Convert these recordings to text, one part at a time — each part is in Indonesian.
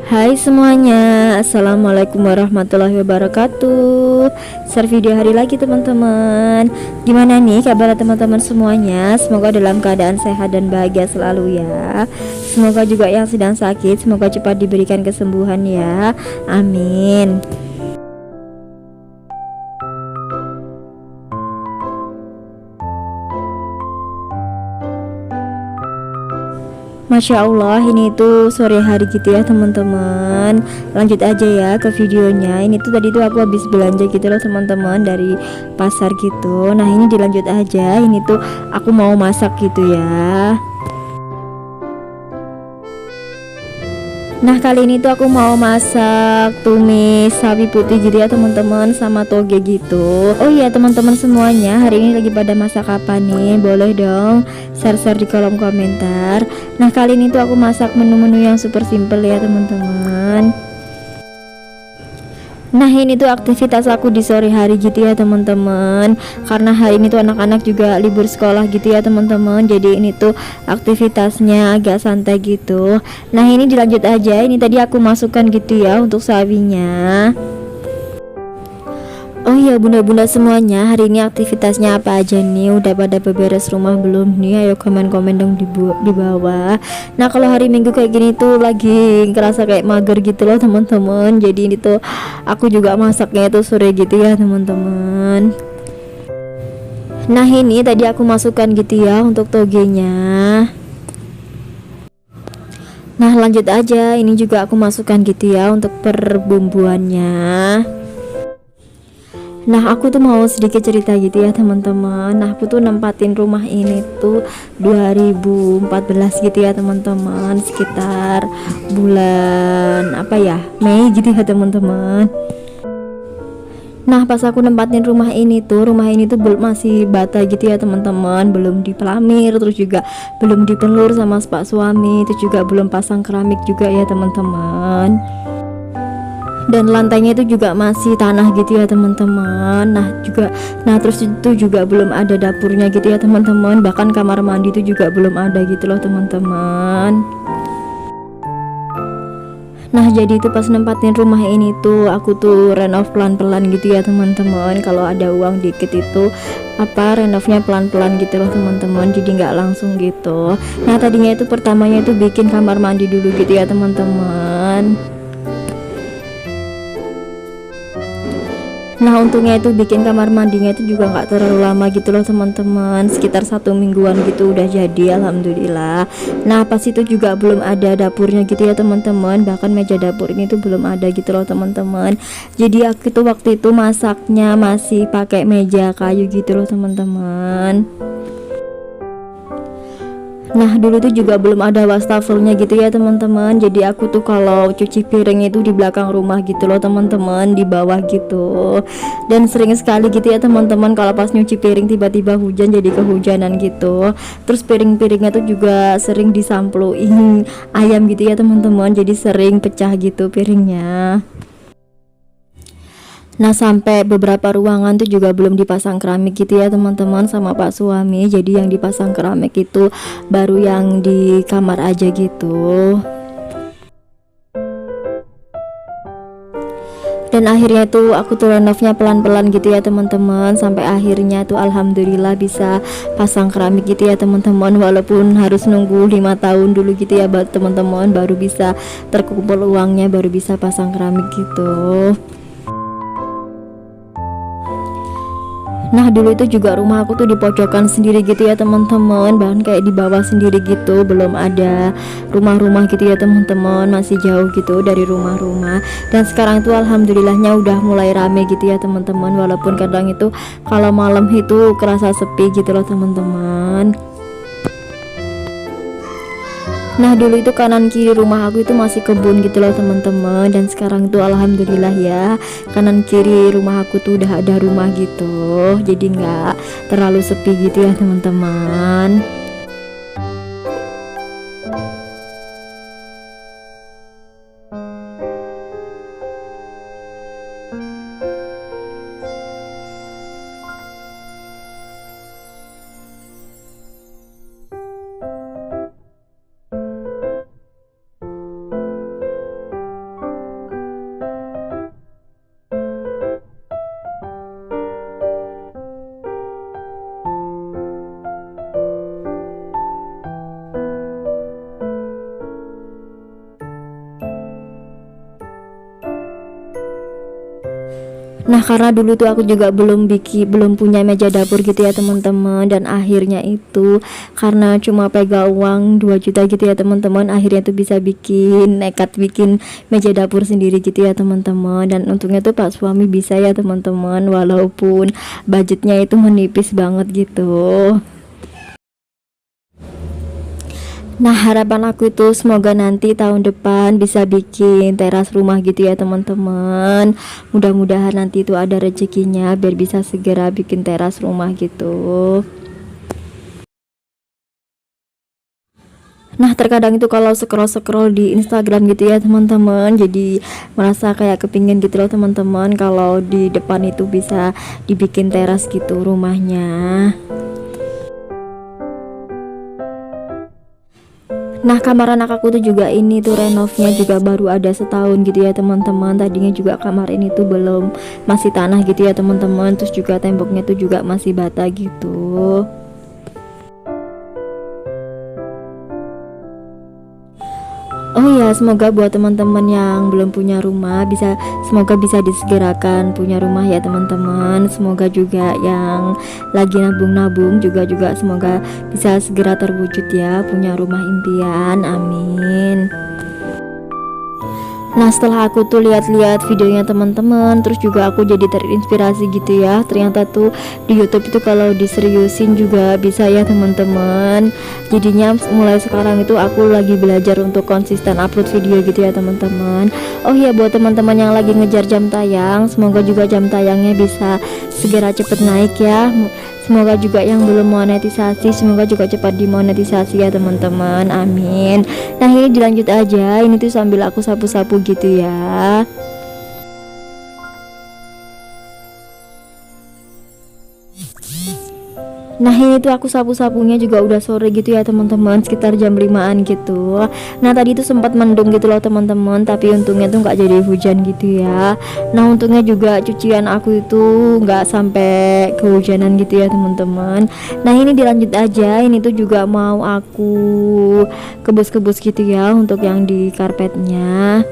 Hai semuanya, Assalamualaikum warahmatullahi wabarakatuh. Share video hari lagi teman-teman. Gimana nih kabar teman-teman semuanya? Semoga dalam keadaan sehat dan bahagia selalu ya. Semoga juga yang sedang sakit semoga cepat diberikan kesembuhan ya. Amin. Masya Allah, ini tuh sore hari gitu ya teman-teman. Lanjut aja ya ke videonya. Ini tuh tadi tuh aku habis belanja gitu loh teman-teman, dari pasar gitu. Nah ini dilanjut aja. Ini tuh aku mau masak gitu ya. Nah kali ini tuh aku mau masak tumis sawi putih gitu ya teman-teman, sama toge gitu. Oh iya teman-teman semuanya, hari ini lagi pada masak apa nih? Boleh dong share-share di kolom komentar. Nah kali ini tuh aku masak menu-menu yang super simple ya teman-teman. Nah ini tuh aktivitas aku di sore hari gitu ya teman-teman, karena hari ini tuh anak-anak juga libur sekolah gitu ya teman-teman. Jadi ini tuh aktivitasnya agak santai gitu. Nah ini dilanjut aja, ini tadi aku masukkan gitu ya untuk sawinya. Oh iya bunda-bunda semuanya, hari ini aktivitasnya apa aja nih? Udah pada beberes rumah belum nih? Ayo komen-komen dong di bawah. Nah kalau hari Minggu kayak gini tuh lagi ngerasa kayak mager gitu loh teman-teman. Jadi ini tuh aku juga masaknya itu sore gitu ya teman-teman. Nah ini tadi aku masukkan gitu ya untuk togenya. Nah lanjut aja, ini juga aku masukkan gitu ya untuk perbumbuannya. Nah aku tuh mau sedikit cerita gitu ya teman-teman. Nah aku tuh nempatin rumah ini tuh 2014 gitu ya teman-teman, sekitar bulan apa ya, Mei gitu ya teman-teman. Nah pas aku nempatin rumah ini tuh masih bata gitu ya teman-teman, belum dipelamir, terus juga belum dipelur sama pak suami, terus juga belum pasang keramik juga ya teman-teman. Dan lantainya itu juga masih tanah gitu ya teman-teman. Nah terus itu juga belum ada dapurnya gitu ya teman-teman, bahkan kamar mandi itu juga belum ada gitu loh teman-teman. Nah jadi itu pas nempatin rumah ini tuh aku tuh renov pelan-pelan gitu ya teman-teman. Kalau ada uang dikit itu renovnya pelan-pelan gitu loh teman-teman, jadi nggak langsung gitu. Nah tadinya itu pertamanya itu bikin kamar mandi dulu gitu ya teman-teman. Nah untungnya itu bikin kamar mandinya itu juga nggak terlalu lama gitu loh teman-teman, sekitar 1 mingguan gitu udah jadi alhamdulillah. Nah pas itu juga belum ada dapurnya gitu ya teman-teman, bahkan meja dapur ini tuh belum ada gitu loh teman-teman. Jadi aku tuh waktu itu masaknya masih pakai meja kayu gitu loh teman-teman. Nah dulu tuh juga belum ada wastafelnya gitu ya teman-teman. Jadi aku tuh kalau cuci piring itu di belakang rumah gitu loh teman-teman, di bawah gitu. Dan sering sekali gitu ya teman-teman, kalau pas nyuci piring tiba-tiba hujan, jadi kehujanan gitu. Terus piring-piringnya tuh juga sering disampluin ayam gitu ya teman-teman, jadi sering pecah gitu piringnya. Nah sampai beberapa ruangan tuh juga belum dipasang keramik gitu ya teman-teman sama pak suami. Jadi yang dipasang keramik itu baru yang di kamar aja gitu. Dan akhirnya tuh aku tuh renovnya pelan-pelan gitu ya teman-teman, sampai akhirnya tuh alhamdulillah bisa pasang keramik gitu ya teman-teman. Walaupun harus nunggu 5 tahun dulu gitu ya buat teman-teman, baru bisa terkumpul uangnya, baru bisa pasang keramik gitu. Nah dulu itu juga rumah aku tuh di pojokan sendiri gitu ya teman-teman, bahkan kayak di bawah sendiri gitu, belum ada rumah-rumah gitu ya teman-teman, masih jauh gitu dari rumah-rumah. Dan sekarang itu alhamdulillahnya udah mulai rame gitu ya teman-teman, walaupun kadang itu kalau malam itu kerasa sepi gitu loh teman-teman. Nah dulu itu kanan kiri rumah aku itu masih kebun gitu loh teman-teman, dan sekarang tuh alhamdulillah ya kanan kiri rumah aku tuh udah ada rumah gitu, jadi nggak terlalu sepi gitu ya teman-teman. Nah karena dulu tuh aku juga belum punya meja dapur gitu ya teman-teman, dan akhirnya itu karena cuma pegang uang 2 juta gitu ya teman-teman, akhirnya tuh bisa nekat bikin meja dapur sendiri gitu ya teman-teman. Dan untungnya tuh Pak suami bisa ya teman-teman, walaupun budgetnya itu menipis banget gitu. Nah harapan aku itu semoga nanti tahun depan bisa bikin teras rumah gitu ya teman-teman. Mudah-mudahan nanti itu ada rezekinya biar bisa segera bikin teras rumah gitu. Nah terkadang itu kalau scroll-scroll di Instagram gitu ya teman-teman, jadi merasa kayak kepingin gitu loh teman-teman, kalau di depan itu bisa dibikin teras gitu rumahnya. Nah kamar anak aku tuh juga ini tuh renovnya juga baru ada setahun gitu ya teman-teman. Tadinya juga kamar ini tuh belum, masih tanah gitu ya teman-teman, terus juga temboknya tuh juga masih bata gitu. Oh ya, semoga buat teman-teman yang belum punya rumah semoga bisa disegerakan punya rumah ya teman-teman. Semoga juga yang lagi nabung-nabung juga semoga bisa segera terwujud ya, punya rumah impian. Amin. Nah setelah aku tuh lihat-lihat videonya teman-teman, terus juga aku jadi terinspirasi gitu ya. Ternyata tuh di YouTube itu kalau diseriusin juga bisa ya teman-teman. Jadinya mulai sekarang itu aku lagi belajar untuk konsisten upload video gitu ya teman-teman. Oh iya, buat teman-teman yang lagi ngejar jam tayang, semoga juga jam tayangnya bisa segera cepet naik ya. Semoga juga yang belum monetisasi, semoga juga cepat dimonetisasi ya teman-teman. Amin. Nah ini dilanjut aja, ini tuh sambil aku sapu-sapu gitu ya. Nah ini tuh aku sapu-sapunya juga udah sore gitu ya teman-teman, sekitar jam 5-an gitu. Nah tadi tuh sempat mendung gitu loh teman-teman, tapi untungnya tuh nggak jadi hujan gitu ya. Nah untungnya juga cucian aku itu nggak sampai kehujanan gitu ya teman-teman. Nah ini dilanjut aja, ini tuh juga mau aku kebus-kebus gitu ya untuk yang di karpetnya.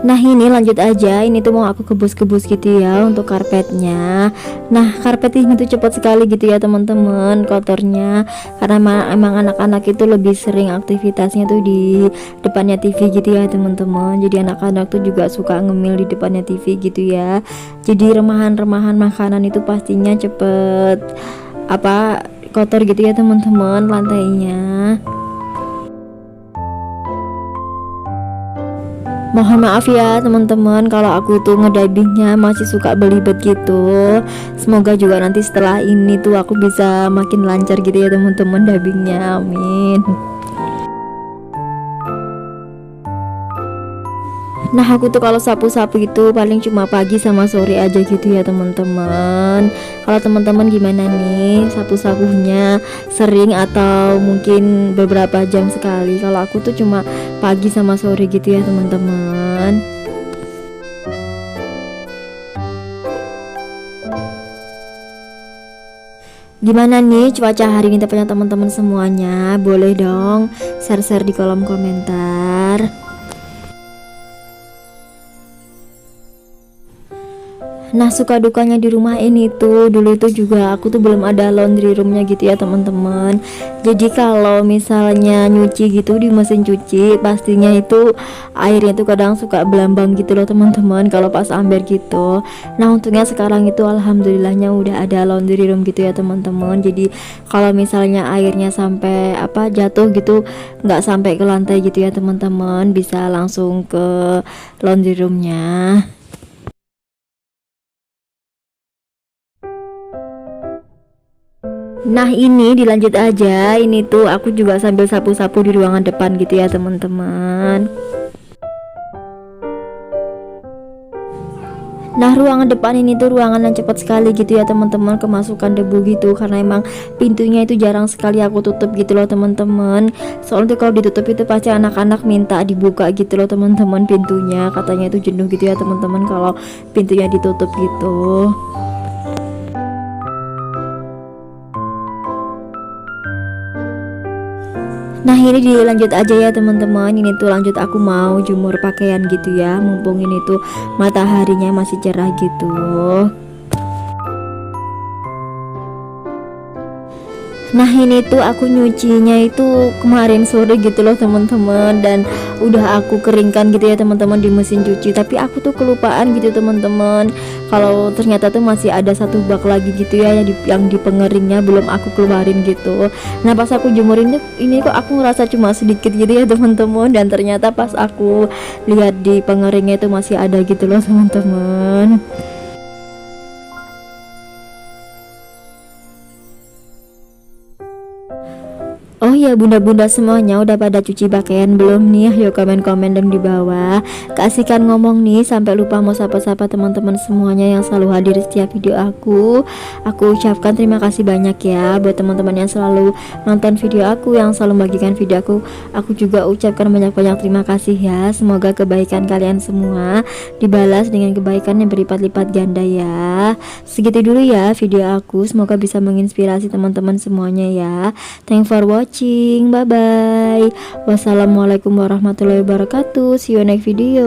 Nah ini lanjut aja, ini tuh mau aku kebus-kebus gitu ya untuk karpetnya. Nah karpet ini tuh cepat sekali gitu ya teman-teman kotornya, karena emang anak-anak itu lebih sering aktivitasnya tuh di depannya TV gitu ya teman-teman. Jadi anak-anak tuh juga suka ngemil di depannya TV gitu ya. Jadi remahan-remahan makanan itu pastinya cepet kotor gitu ya teman-teman lantainya. Mohon maaf ya teman-teman kalau aku tuh ngedabingnya masih suka belibet gitu. Semoga juga nanti setelah ini tuh aku bisa makin lancar gitu ya teman-teman dubbingnya. Amin. Nah aku tuh kalau sapu-sapu itu paling cuma pagi sama sore aja gitu ya teman-teman. Kalau teman-teman gimana nih, sapu-sapunya sering atau mungkin beberapa jam sekali? Kalau aku tuh cuma pagi sama sore gitu ya teman-teman. Gimana nih cuaca hari ini tepatnya teman-teman semuanya? Boleh dong share-share di kolom komentar. Nah suka dukanya di rumah ini tuh, dulu itu juga aku tuh belum ada laundry roomnya gitu ya teman-teman. Jadi kalau misalnya nyuci gitu di mesin cuci, pastinya itu airnya tuh kadang suka belambang gitu loh teman-teman kalau pas amber gitu. Nah untungnya sekarang itu alhamdulillahnya udah ada laundry room gitu ya teman-teman. Jadi kalau misalnya airnya sampai jatuh gitu, nggak sampai ke lantai gitu ya teman-teman, bisa langsung ke laundry roomnya. Nah ini dilanjut aja, ini tuh aku juga sambil sapu-sapu di ruangan depan gitu ya teman-teman. Nah ruangan depan ini tuh ruangan yang cepat sekali gitu ya teman-teman kemasukan debu gitu, karena emang pintunya itu jarang sekali aku tutup gitu loh teman-teman. Soalnya tuh kalau ditutup itu pasti anak-anak minta dibuka gitu loh teman-teman pintunya, katanya itu jenuh gitu ya teman-teman kalau pintunya ditutup gitu. Nah ini dilanjut aja ya teman-teman. Ini tuh lanjut aku mau jemur pakaian gitu ya, mumpung ini tuh mataharinya masih cerah gitu. Nah ini tuh aku nyucinya itu kemarin sore gitu loh teman-teman, dan udah aku keringkan gitu ya teman-teman di mesin cuci. Tapi aku tuh kelupaan gitu teman-teman, kalau ternyata tuh masih ada satu bak lagi gitu ya yang di pengeringnya belum aku keluarin gitu. Nah pas aku jemurin ini kok aku ngerasa cuma sedikit gitu ya teman-teman, dan ternyata pas aku lihat di pengeringnya itu masih ada gitu loh teman-teman. Oh ya bunda-bunda semuanya udah pada cuci pakaian belum nih? Ayo komen-komen dong di bawah. Keasikan ngomong nih sampai lupa mau sapa-sapa teman-teman semuanya yang selalu hadir di setiap video aku. Aku ucapkan terima kasih banyak ya buat teman-teman yang selalu nonton video aku, yang selalu membagikan video aku. Aku juga ucapkan banyak-banyak terima kasih ya. Semoga kebaikan kalian semua dibalas dengan kebaikan yang berlipat-lipat ganda ya. Segitu dulu ya video aku. Semoga bisa menginspirasi teman-teman semuanya ya. Thanks for watching, bye bye. Wassalamualaikum warahmatullahi wabarakatuh. See you next video.